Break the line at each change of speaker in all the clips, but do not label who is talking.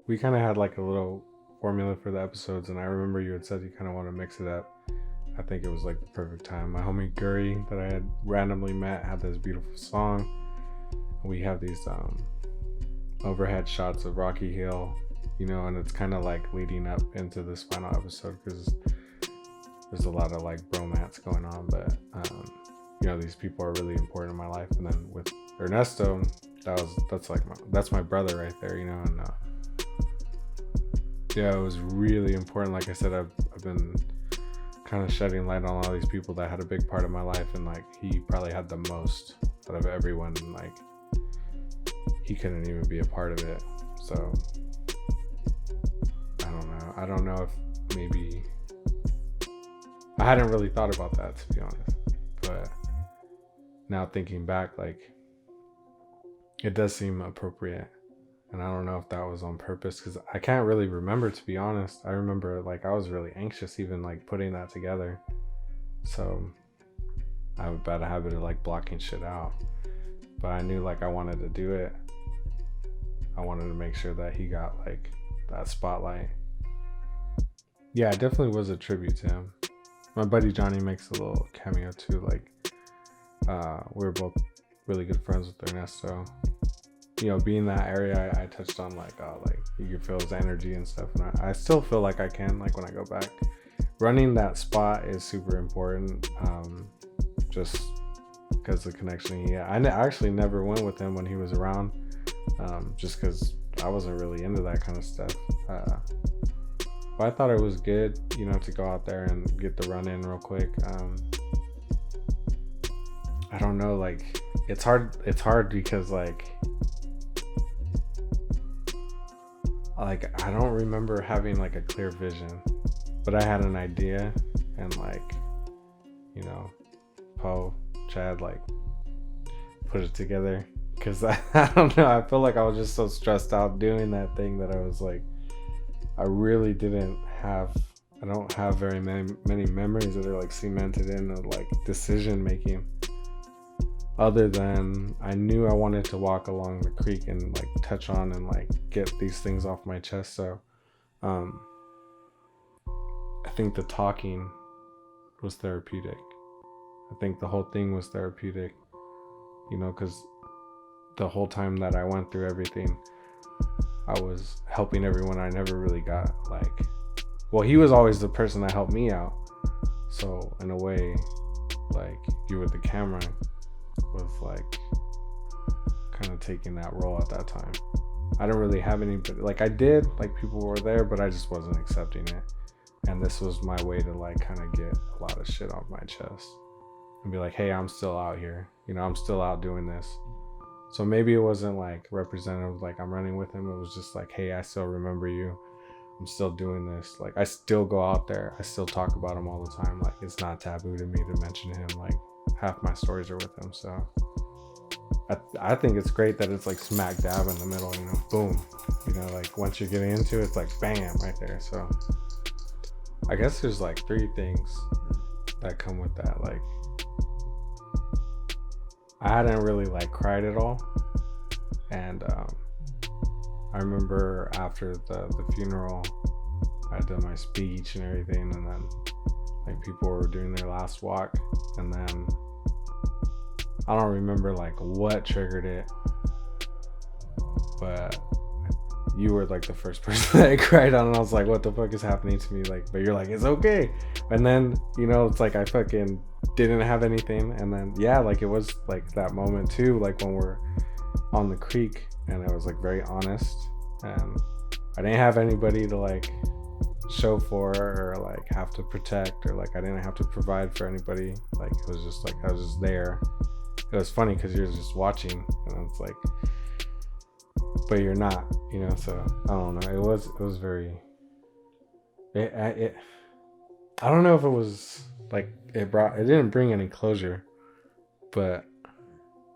we kind of had like a little formula for the episodes, and I remember you had said you kind of want to mix it up. I think it was like the perfect time. My homie Guri that I had randomly met had this beautiful song. We have these overhead shots of Rocky Hill, and it's kind of like leading up into this final episode because there's a lot of like bromance going on, but these people are really important in my life. And then with Ernesto, that's my brother right there, and yeah, it was really important. Like I said, I've been kind of shedding light on all these people that had a big part of my life, and like he probably had the most out of everyone, and like he couldn't even be a part of it. So I don't know if maybe I hadn't really thought about that, to be honest, but now thinking back, like it does seem appropriate. And I don't know if that was on purpose because I can't really remember, to be honest. I remember like I was really anxious even like putting that together. So I have a bad habit of like blocking shit out. But I knew like I wanted to do it. I wanted to make sure that he got like that spotlight. Yeah, it definitely was a tribute to him. My buddy Johnny makes a little cameo too. Like we were both really good friends with Ernesto. Being that area, I touched on like you can feel his energy and stuff, and I still feel like I can, like when I go back. Running that spot is super important, just because the connection. I actually never went with him when he was around, just because I wasn't really into that kind of stuff. But I thought it was good, to go out there and get the run in real quick. I don't know, like it's hard because like I don't remember having like a clear vision, but I had an idea, and like Poe, Chad like put it together because I don't know, I feel like I was just so stressed out doing that thing that I was like, I really I don't have very many memories that are like cemented in of like decision making, other than I knew I wanted to walk along the creek and like touch on and like get these things off my chest. So I think the talking was therapeutic. I think the whole thing was therapeutic, because the whole time that I went through everything, I was helping everyone. I never really got he was always the person that helped me out. So in a way, like you with the camera was like kind of taking that role at that time. I don't really have anybody, like I did, like people were there, but I just wasn't accepting it. And this was my way to like kind of get a lot of shit off my chest and be like, hey, I'm still out here, I'm still out doing this. So maybe it wasn't like representative, like I'm running with him. It was just like, hey, I still remember you. I'm still doing this. Like I still go out there. I still talk about him all the time. Like it's not taboo to me to mention him. Like half my stories are with him. So I think it's great that it's like smack dab in the middle, boom. Like once you're getting into it, it's like bam right there. So I guess there's like 3 things that come with that. Like I hadn't really like cried at all. And I remember after the funeral, I did my speech and everything, and then like people were doing their last walk, and then I don't remember like what triggered it, but you were like the first person that I cried on, and I was like, what the fuck is happening to me? Like, but you're like, it's okay. And then it's like I fucking didn't have anything, and then yeah, like it was like that moment too, like when we're on the creek, and I was like very honest, and I didn't have anybody to like show for or like have to protect, or like I didn't have to provide for anybody. Like it was just like I was just there. It was funny because you're just watching, and it's like, but you're not, so I don't know. It was very I don't know if it was like it didn't bring any closure, but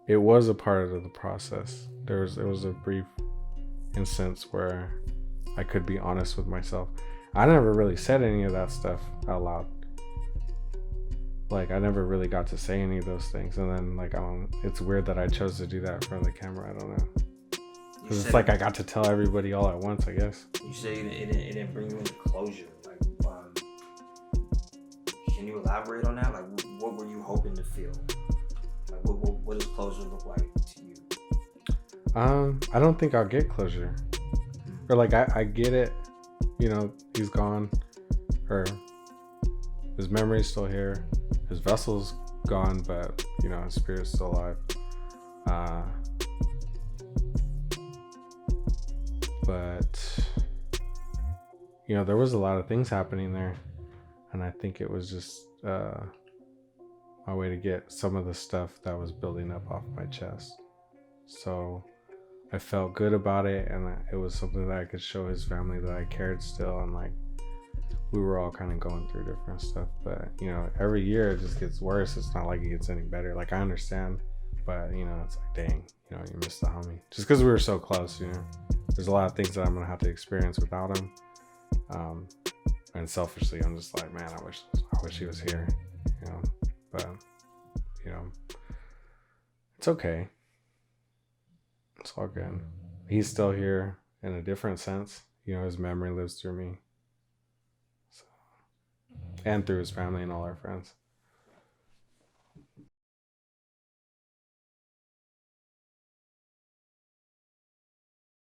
it was a part of the process. There was a brief instance where I could be honest with myself. I never really said any of that stuff out loud. Like I never really got to say any of those things, and then like it's weird that I chose to do that in front of the camera. I don't know. Because it's like I got to tell everybody all at once, I guess.
You say it didn't bring you into closure. Like, can you elaborate on that? Like, what were you hoping to feel? Like, what does closure look like to you?
I don't think I'll get closure. Or like I get it, you know, he's gone, or his memory's still here, his vessel's gone, but you know his spirit's still alive. But you know there was a lot of things happening there, and I think it was just my way to get some of the stuff that was building up off my chest. So I felt good about it, and it was something that I could show his family that I cared still, and like we were all kind of going through different stuff. But you know, every year it just gets worse. It's not like it gets any better. Like I understand, but you know, it's like, dang, you know, you missed the homie just because we were so close. You know, there's a lot of things that I'm gonna have to experience without him. And selfishly, I'm just like, man, I wish he was here. You know, but you know, it's okay. It's all good. He's still here in a different sense. You know, his memory lives through me. So, and through his family and all our friends.